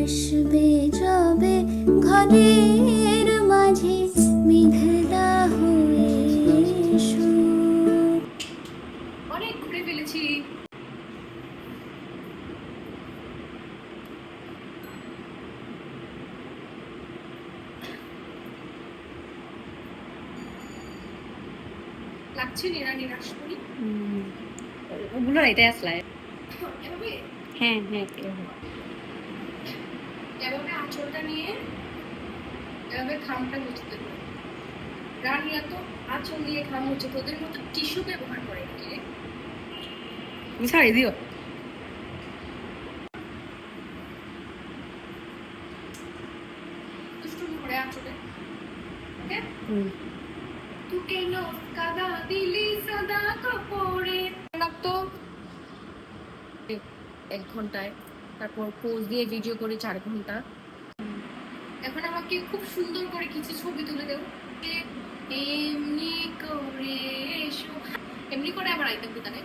আসবে যবে ঘরের মাঝে মেঘলা হয়ে এসো। অনেক ঘুরে ফেলেছি। লাগছে নিরাশ করি ওগুলো এটাই আসলে। এভাবে হ্যাঁ হ্যাঁ এভাবে আঁচলটা নিয়ে এভাবে খামটা মুছে দেবো। রানীরা তো আঁচল দিয়ে খাম মুছে তোদের মতো টিস্যু ব্যবহার করে নাকি রে? ছাড়ি দিও। দুষ্টুমি করে আঁচলে। ওকে তুই কেন কাদা দিলি সাদা কাপড়ে রাখতো 1 ঘন্টায়, তারপর পোজ দিয়ে ভিডিও করে 4 ঘন্টা। এখন আমাকে খুব সুন্দর করে কিছু ছবি তুলে দেও। এমনি করে এসো, এমনি করে আবার আইতে কোথায়